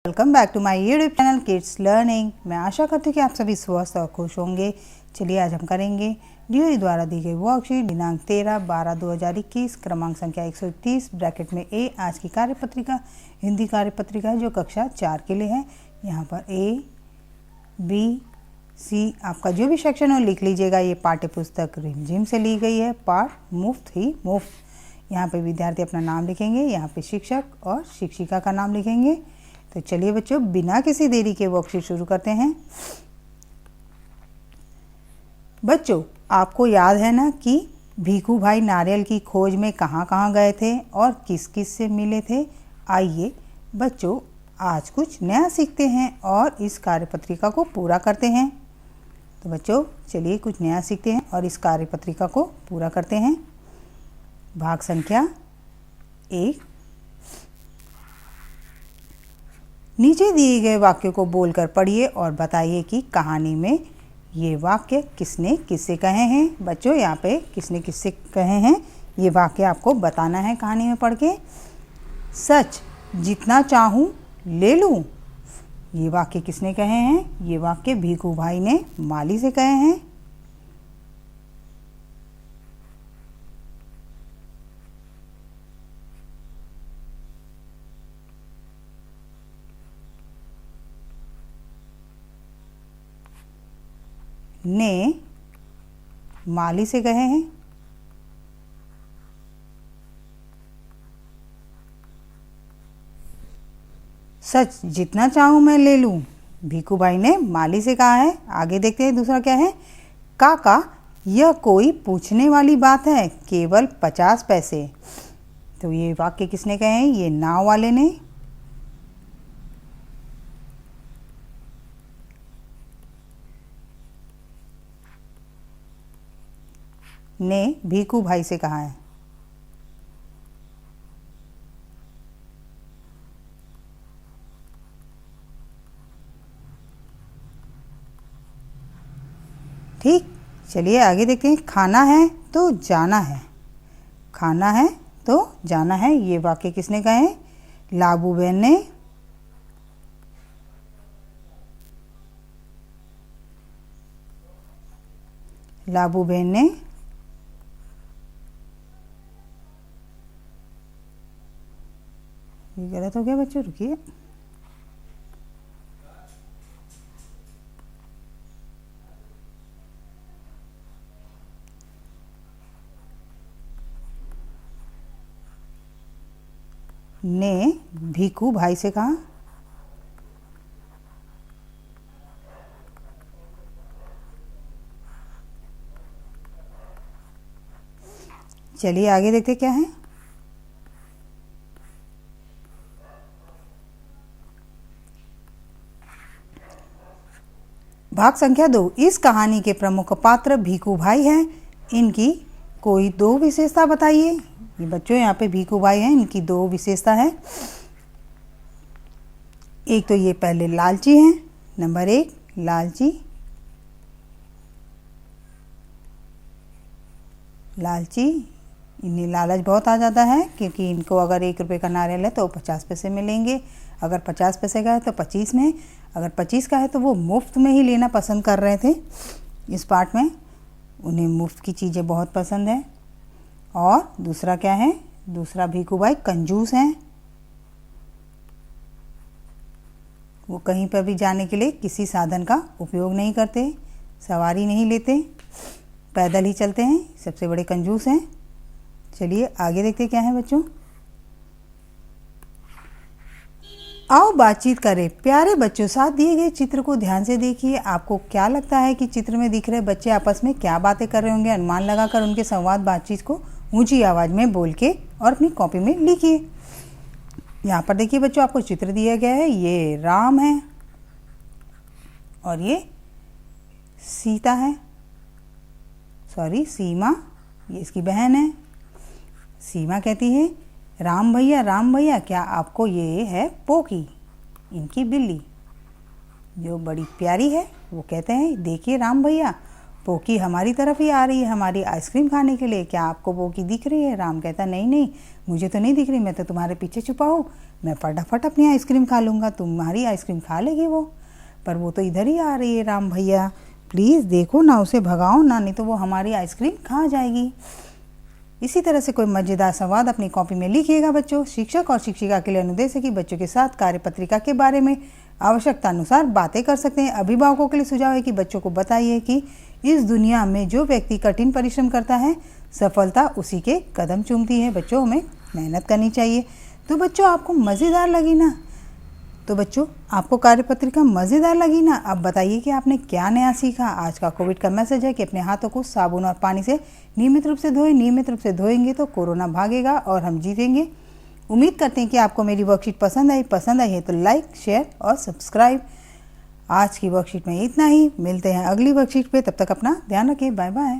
Welcome back to my YouTube channel kids learning. मैं आशा करती हूँ कि आप सभी स्वस्थ और खुश होंगे। चलिए आज हम करेंगे ड्यूरी द्वारा दी गई वर्कशीट दिनांक 13/12/2021 क्रमांक संख्या 131 ब्रैकेट में ए। आज की कार्यपत्रिका हिंदी कार्यपत्रिका है जो कक्षा 4 के लिए है। यहाँ पर ए बी सी आपका जो भी सेक्शन हो लिख लीजिएगा। ये पाठ्य पुस्तक रिमझिम से ली गई है, पाठ मुफ्त ही मुफ्त। यहाँ पे विद्यार्थी अपना नाम लिखेंगे, यहाँ पे शिक्षक और शिक्षिका का नाम लिखेंगे। तो चलिए बच्चों बिना किसी देरी के वर्कशीट शुरू करते हैं। बच्चों आपको याद है ना कि भीखू भाई नारियल की खोज में कहाँ कहाँ गए थे और किस किस से मिले थे। आइए बच्चों आज कुछ नया सीखते हैं और इस कार्यपत्रिका को पूरा करते हैं। तो बच्चों चलिए कुछ नया सीखते हैं और इस कार्यपत्रिका को पूरा करते हैं। भाग संख्या 1। नीचे दिए गए वाक्य को बोलकर पढ़िए और बताइए कि कहानी में ये वाक्य किसने किससे कहे हैं। बच्चों यहाँ पे किसने किससे कहे हैं ये वाक्य आपको बताना है कहानी में पढ़ के। सच जितना चाहूँ ले लूँ, ये वाक्य किसने कहे हैं। ये वाक्य भीखू भाई ने माली से कहे हैं। ने माली से कहे हैं। सच जितना चाहूं मैं ले लूं, भीखू भाई ने माली से कहा है। आगे देखते हैं दूसरा क्या है। काका यह कोई पूछने वाली बात है, केवल 50 पैसे। तो ये वाक्य किसने कहे हैं। ये नाव वाले ने। ने भीखू भाई से कहा है। ठीक, चलिए आगे देखते हैं। खाना है तो जाना है। खाना है तो जाना है, ये वाक्य किसने कहे हैं। लाबू बहन ने। लाबू बहन ने। ये गलत हो गया बच्चों, रुकिए। ने भीखू भाई से कहा। चलिए आगे देखते क्या है। भाग संख्या 2। इस कहानी के प्रमुख पात्र भीखू भाई हैं। इनकी कोई 2 विशेषता बताइए। ये बच्चों यहाँ पे भीखू भाई हैं, इनकी 2 विशेषता है। एक तो ये पहले लालची हैं। नंबर 1 लालची। लालची इन्हें लालच बहुत आ जाता है क्योंकि इनको अगर 1 रुपये का नारियल है तो 50 पैसे मिलेंगे। अगर 50 पैसे का है तो 25 में, अगर 25 का है तो वो मुफ्त में ही लेना पसंद कर रहे थे। इस पार्ट में उन्हें मुफ्त की चीज़ें बहुत पसंद है। और दूसरा क्या है, दूसरा भीखू भाई कंजूस हैं। वो कहीं पर भी जाने के लिए किसी साधन का उपयोग नहीं करते, सवारी नहीं लेते, पैदल ही चलते हैं। सबसे बड़े कंजूस हैं। चलिए आगे देखते क्या है बच्चों। आओ बातचीत करें। प्यारे बच्चों साथ दिए गए चित्र को ध्यान से देखिए। आपको क्या लगता है कि चित्र में दिख रहे बच्चे आपस में क्या बातें कर रहे होंगे। अनुमान लगाकर उनके संवाद बातचीत को ऊंची आवाज में बोल के और अपनी कॉपी में लिखिए। यहाँ पर देखिए बच्चों आपको चित्र दिया गया है। ये राम है और ये सीता है, सॉरी सीमा, ये इसकी बहन है। सीमा कहती है राम भैया क्या आपको ये है पोकी, इनकी बिल्ली जो बड़ी प्यारी है। वो कहते हैं देखिए राम भैया पोकी हमारी तरफ ही आ रही है हमारी आइसक्रीम खाने के लिए, क्या आपको पोकी दिख रही है। राम कहता नहीं नहीं मुझे तो नहीं दिख रही, मैं तो तुम्हारे पीछे छुपा हूँ। मैं फटाफट अपनी आइसक्रीम खा लूँगा, तुम्हारी आइसक्रीम खा लेगी वो। पर वो तो इधर ही आ रही है राम भैया, प्लीज़ देखो ना, उसे भगाओ ना, नहीं तो वो हमारी आइसक्रीम खा जाएगी। इसी तरह से कोई मज़ेदार संवाद अपनी कॉपी में लिखिएगा बच्चों। शिक्षक और शिक्षिका के लिए अनुदेश है कि बच्चों के साथ कार्यपत्रिका के बारे में आवश्यकता अनुसार बातें कर सकते हैं। अभिभावकों के लिए सुझाव है कि बच्चों को बताइए कि इस दुनिया में जो व्यक्ति कठिन परिश्रम करता है, सफलता उसी के कदम चूमती है। बच्चों, हमें मेहनत करनी चाहिए। तो बच्चों, आपको मज़ेदार लगी ना? तो बच्चों, आपको कार्यपत्रिका मज़ेदार लगी ना? अब बताइए कि आपने क्या नया सीखा। आज का कोविड का मैसेज है कि अपने हाथों को साबुन और पानी से नियमित रूप से धोएं। नियमित रूप से धोएंगे तो कोरोना भागेगा और हम जीतेंगे। उम्मीद करते हैं कि आपको मेरी वर्कशीट पसंद आई है तो लाइक, शेयर और सब्सक्राइब। आज की वर्कशीट में इतना ही। मिलते हैं अगली वर्कशीट पे, तब तक अपना ध्यान रखें। Bye bye.